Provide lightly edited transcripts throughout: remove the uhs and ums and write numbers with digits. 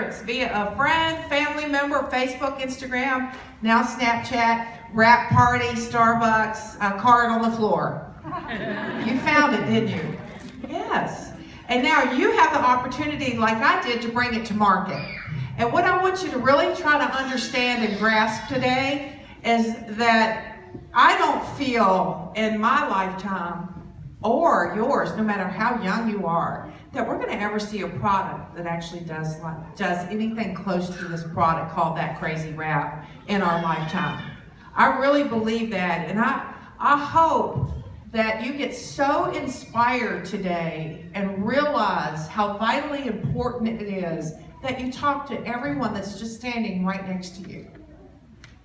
It's via a friend, family member, Facebook, Instagram, now Snapchat, wrap party, Starbucks, a card on the floor. You found it, didn't you? Yes. And now you have the opportunity, like I did, to bring it to market. And what I want you to really try to understand and grasp today is that I don't feel in my lifetime or yours, no matter how young you are, that we're going to ever see a product that actually does anything close to this product called that crazy wrap in our lifetime. I really believe that, and I hope that you get so inspired today and realize how vitally important it is that you talk to everyone that's just standing right next to you.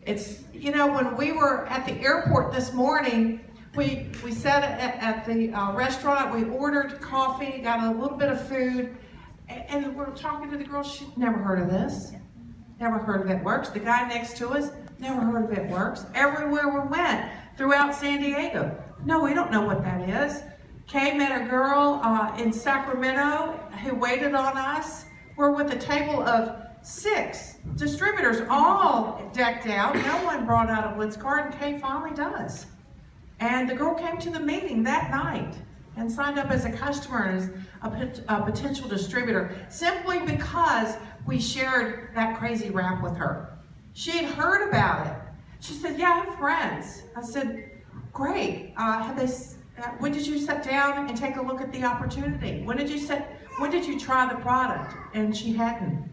It's, you know, when we were at the airport this morning, we sat at the restaurant, we ordered coffee, got a little bit of food, and we were talking to the girl. She'd never heard of this, never heard of It Works. The guy next to us, never heard of It Works. Everywhere we went throughout San Diego, no, we don't know what that is. Kay met a girl in Sacramento who waited on us. We're with a table of 6 distributors, all decked out. No one brought out a Blitz card, and Kay finally does. And the girl came to the meeting that night and signed up as a customer, as a potential distributor, simply because we shared that crazy wrap with her. She had heard about it. She said, yeah, I have friends. I said, great. When did you sit down and take a look at the opportunity? When did you try the product? And she hadn't.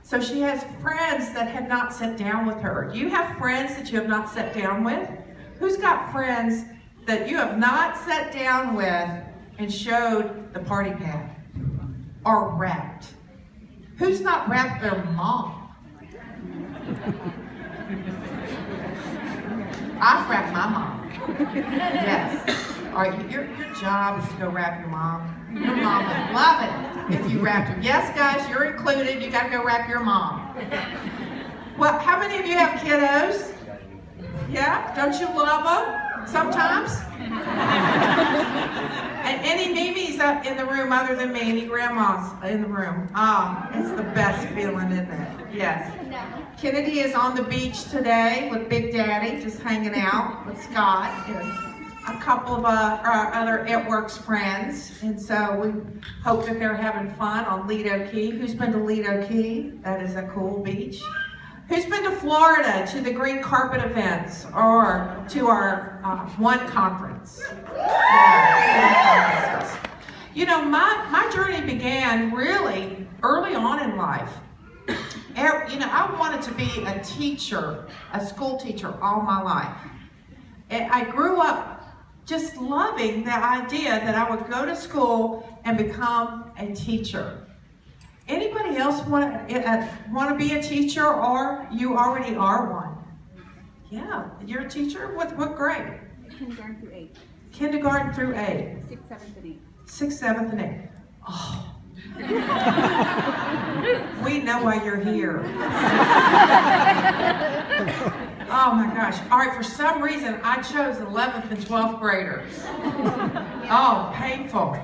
So she has friends that had not sat down with her. Do you have friends that you have not sat down with? Who's got friends that you have not sat down with and showed the party pad or wrapped? Who's not wrapped their mom? I've wrapped my mom. Yes. All right, your job is to go wrap your mom. Your mom would love it if you wrapped her. Yes, guys, you're included. You got to go wrap your mom. Well, how many of you have kiddos? Yeah? Don't you love them sometimes? And any Mimi's up in the room other than me? Any grandmas in the room? It's the best feeling, isn't it? Yes. Kennedy is on the beach today with Big Daddy, just hanging out with Scott and a couple of our other It Works friends. And so we hope that they're having fun on Lido Key. Who's been to Lido Key? That is a cool beach. Who's been to Florida to the green carpet events or to our One conference? Yeah, you know, my journey began really early on in life. You know, I wanted to be a teacher, a school teacher all my life. And I grew up just loving the idea that I would go to school and become a teacher. Anybody else want to be a teacher, or you already are one? Yeah, you're a teacher? What grade? Kindergarten through 8. Kindergarten through 8. 6th, 7th, and 8th. 6th, 7th, and 8th. Oh. We know why you're here. Oh my gosh. All right, for some reason, I chose 11th and 12th graders. Oh, painful.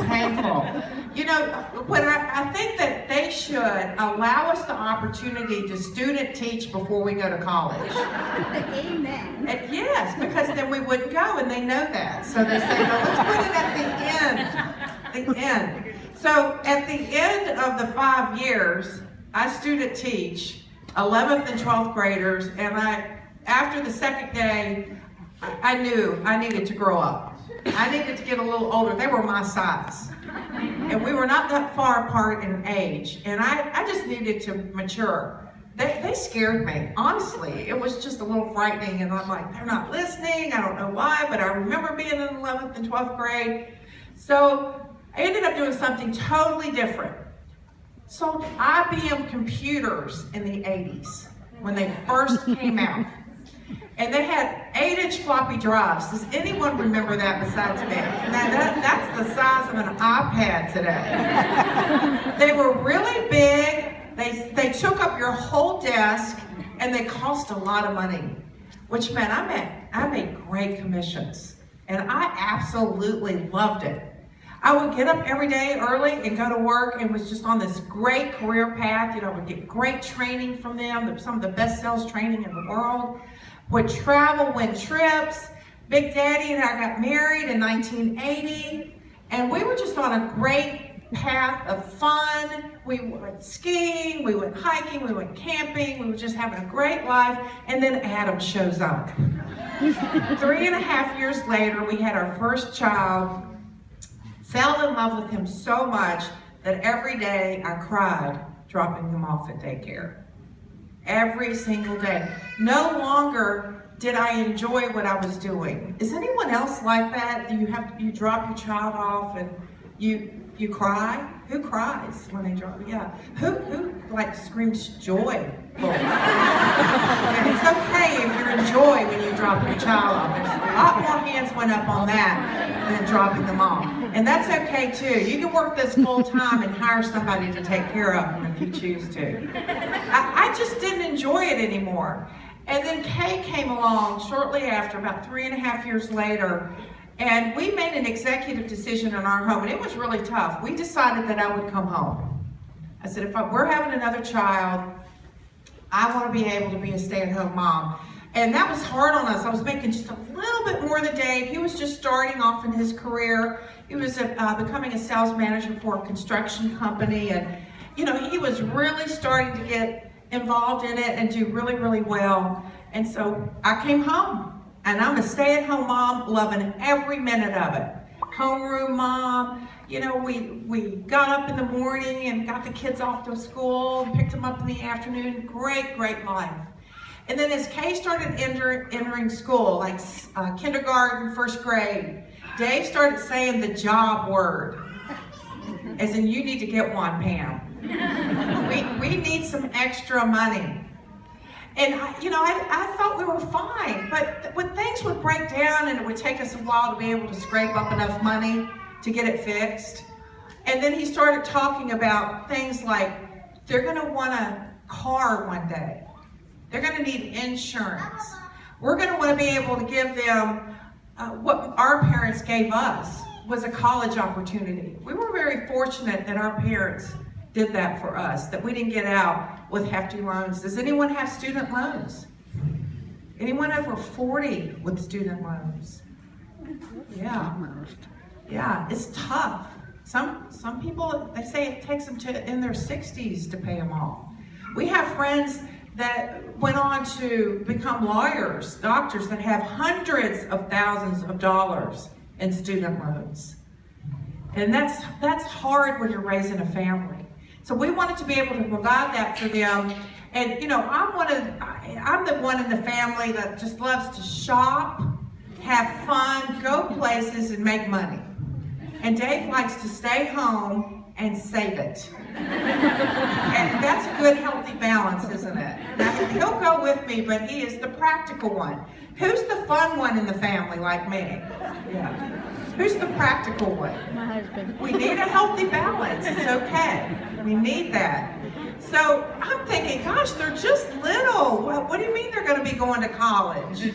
Painful. You know, but I think that they should allow us the opportunity to student teach before we go to college. Amen. And yes, because then we wouldn't go, and they know that. So they say, no, let's put it at the end. So at the end of the 5 years, I student teach 11th and 12th graders, and after the second day, I knew I needed to grow up. I needed to get a little older. They were my size. And we were not that far apart in age, and I just needed to mature. They scared me, honestly. It was just a little frightening, and I'm like, they're not listening. I don't know why, but I remember being in 11th and 12th grade. So I ended up doing something totally different. Sold IBM computers in the 80s when they first came out. And they had 8-inch floppy drives. Does anyone remember that besides me? Now that's the size of an iPad today. They were really big. They took up your whole desk, and they cost a lot of money, which meant I made great commissions, and I absolutely loved it. I would get up every day early and go to work and was just on this great career path. You know, I would get great training from them, some of the best sales training in the world. Would travel, win trips. Big Daddy and I got married in 1980, and we were just on a great path of fun. We went skiing, we went hiking, we went camping, we were just having a great life, and then Adam shows up. 3.5 years later, we had our first child, fell in love with him so much that every day I cried dropping him off at daycare. Every single day. No longer did I enjoy what I was doing. Is anyone else like that? You drop your child off and you cry? Who cries when they drop? Yeah. Who like screams joy? It's okay if you're in joy when you drop your child off. There's a lot more hands went up on that than dropping them off. And that's okay too. You can work this full time and hire somebody to take care of them if you choose to. I just didn't enjoy it anymore. And then Kay came along shortly after, about 3.5 years later, and we made an executive decision in our home, and it was really tough. We decided that I would come home. I said, if we're having another child, I want to be able to be a stay-at-home mom. And that was hard on us. I was making just a little bit more than Dave. He was just starting off in his career. He was becoming a sales manager for a construction company, and you know, he was really starting to get involved in it and do really, really well. And so I came home, and I'm a stay-at-home mom, loving every minute of it. Homeroom mom, you know, we got up in the morning and got the kids off to school, picked them up in the afternoon. Great, great life. And then as Kay started entering school, like kindergarten, first grade, Dave started saying the job word, as in, you need to get one, Pam. We need some extra money. And I thought we were fine, but when things would break down and it would take us a while to be able to scrape up enough money to get it fixed. And then he started talking about things like, they're gonna want a car one day. They're gonna need insurance. We're gonna wanna be able to give them what our parents gave us, was a college opportunity. We were very fortunate that our parents did that for us, that we didn't get out with hefty loans. Does anyone have student loans? Anyone over 40 with student loans? Yeah. Yeah, it's tough. Some people, they say it takes them to in their 60s to pay them off. We have friends that went on to become lawyers, doctors that have hundreds of thousands of dollars in student loans. And that's hard when you're raising a family. So we wanted to be able to provide that for them. And you know, I'm the one in the family that just loves to shop, have fun, go places, and make money. And Dave likes to stay home and save it. And that's a good, healthy balance, isn't it? Now, he'll go with me, but he is the practical one. Who's the fun one in the family, like me? Yeah. Who's the practical one? My husband. We need a healthy balance. It's okay. We need that. So I'm thinking, gosh, they're just little. What do you mean they're going to be going to college?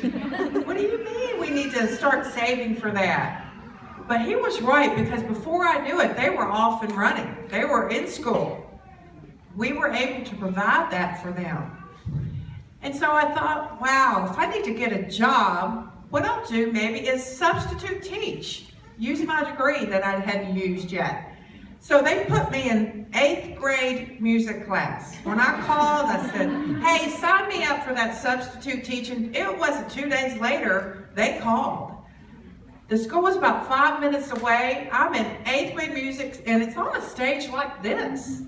What do you mean we need to start saving for that? But he was right, because before I knew it, they were off and running. They were in school. We were able to provide that for them. And so I thought, wow, if I need to get a job, what I'll do maybe is substitute teach. Use my degree that I hadn't used yet. So they put me in 8th grade music class. When I called, I said, hey, sign me up for that substitute teaching. It wasn't 2 days later, they called. The school was about 5 minutes away. I'm in 8th grade music, and it's on a stage like this.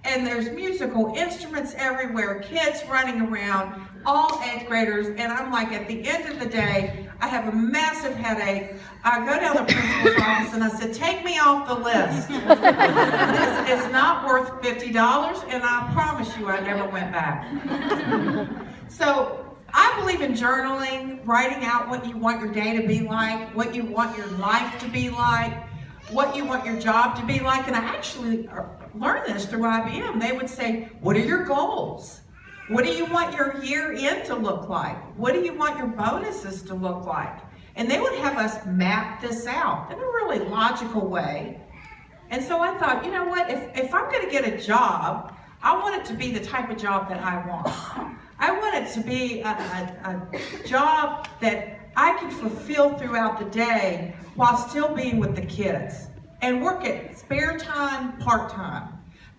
And there's musical instruments everywhere, kids running around, all 8th graders, and I'm like, at the end of the day, I have a massive headache. I go down the principal's office and I said, take me off the list. This is not worth $50, and I promise you I never went back. So I believe in journaling, writing out what you want your day to be like, what you want your life to be like, what you want your job to be like. And I actually learned this through IBM. They would say, what are your goals? What do you want your year end to look like? What do you want your bonuses to look like? And they would have us map this out in a really logical way. And so I thought, you know what, if I'm going to get a job, I want it to be the type of job that I want. I want it to be a job that I can fulfill throughout the day while still being with the kids. And work at spare time, part-time.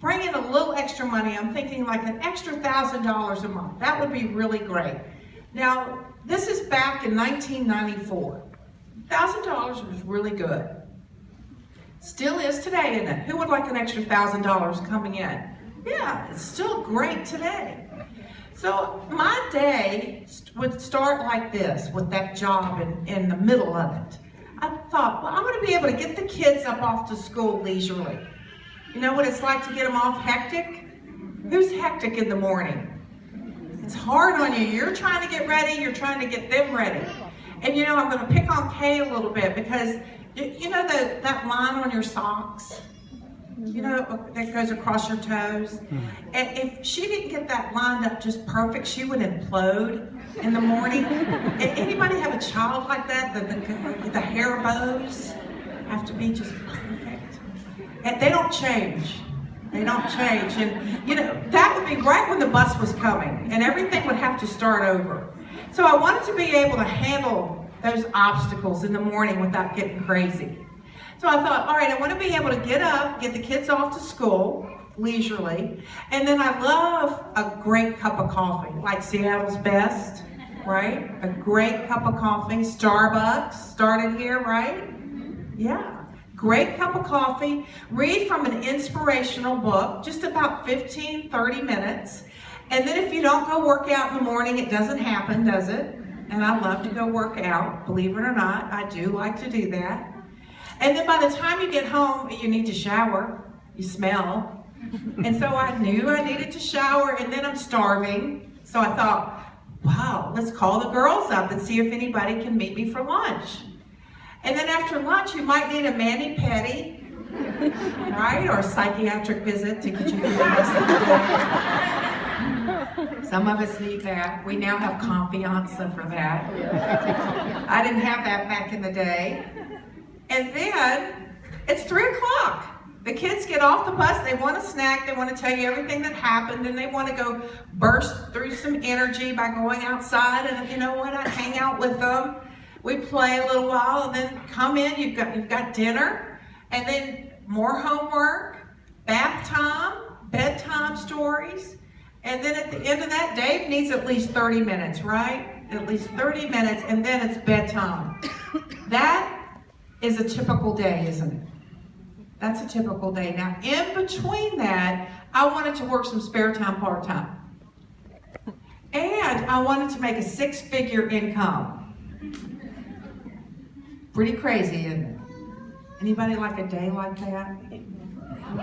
Bring in a little extra money. I'm thinking like an extra $1,000 a month. That would be really great. Now, this is back in 1994. $1,000 was really good. Still is today, isn't it? Who would like an extra $1,000 coming in? Yeah, it's still great today. So my day would start like this with that job in the middle of it. I thought, well, I'm going to be able to get the kids up off to school leisurely. You know what it's like to get them off hectic? Who's hectic in the morning? It's hard on you. You're trying to get ready. You're trying to get them ready. And you know, I'm going to pick on Kay a little bit because, you know that line on your socks? You know, that goes across your toes? And if she didn't get that lined up just perfect, she would implode in the morning. Anybody have a child like that? The hair bows have to be just perfect. And they don't change. They don't change. And, you know, that would be right when the bus was coming, and everything would have to start over. So I wanted to be able to handle those obstacles in the morning without getting crazy. So I thought, all right, I want to be able to get up, get the kids off to school leisurely, and then I love a great cup of coffee, like Seattle's best, right? A great cup of coffee. Starbucks started here, right? Yeah. Great cup of coffee. Read from an inspirational book, just about 15, 30 minutes. And then if you don't go work out in the morning, it doesn't happen, does it? And I love to go work out, believe it or not. I do like to do that. And then by the time you get home, you need to shower. You smell. And so I knew I needed to shower, and then I'm starving. So I thought, wow, let's call the girls up and see if anybody can meet me for lunch. And then after lunch, you might need a mani-pedi, right? Or a psychiatric visit to get you through the rest of the day. Some of us need that. We now have Confianza for that. I didn't have that back in the day. And then it's 3 o'clock. The kids get off the bus, they want a snack, they want to tell you everything that happened, and they want to go burst through some energy by going outside, and you know what, I hang out with them. We play a little while, and then come in, you've got dinner, and then more homework, bath time, bedtime stories, and then at the end of that, Dave needs at least 30 minutes, right? At least 30 minutes, and then it's bedtime. That is a typical day, isn't it? That's a typical day. Now, in between that, I wanted to work some spare time part-time. And I wanted to make a 6-figure income. Pretty crazy, isn't it? Anybody like a day like that?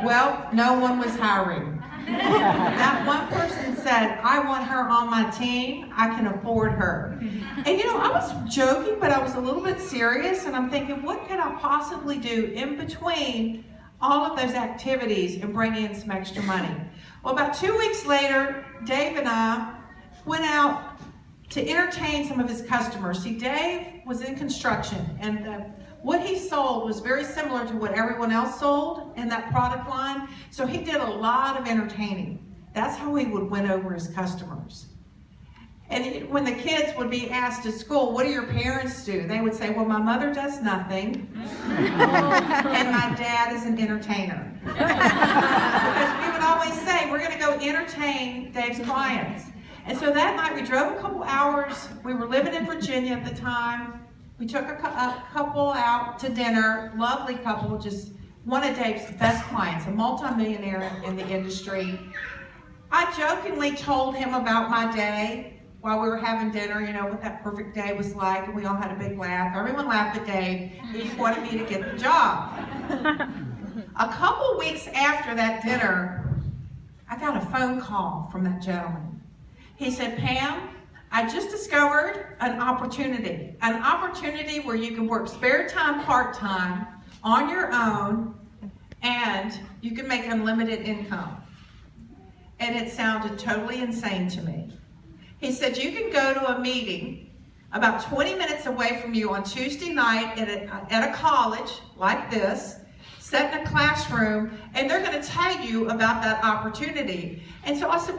Well, no one was hiring. That one person said, I want her on my team. I can afford her. And you know, I was joking, but I was a little bit serious, and I'm thinking, what could I possibly do in between all of those activities and bring in some extra money? Well, about 2 weeks later, Dave and I went out to entertain some of his customers. See, Dave was in construction, and what he sold was very similar to what everyone else sold in that product line. So he did a lot of entertaining. That's how he would win over his customers. And when the kids would be asked at school, what do your parents do? They would say, well, my mother does nothing, and my dad is an entertainer. Because we would always say, we're going to go entertain Dave's clients. And so that night we drove a couple hours. We were living in Virginia at the time. We took a couple out to dinner, lovely couple, just one of Dave's best clients, a multimillionaire in the industry. I jokingly told him about my day while we were having dinner, you know, what that perfect day was like, and we all had a big laugh. Everyone laughed at Dave. He wanted me to get the job. A couple weeks after that dinner, I got a phone call from that gentleman. He said, Pam, I just discovered an opportunity where you can work spare time, part-time, on your own, and you can make unlimited income. And it sounded totally insane to me. He said, you can go to a meeting about 20 minutes away from you on Tuesday night at a college like this, set in a classroom, and they're going to tell you about that opportunity. And so I said,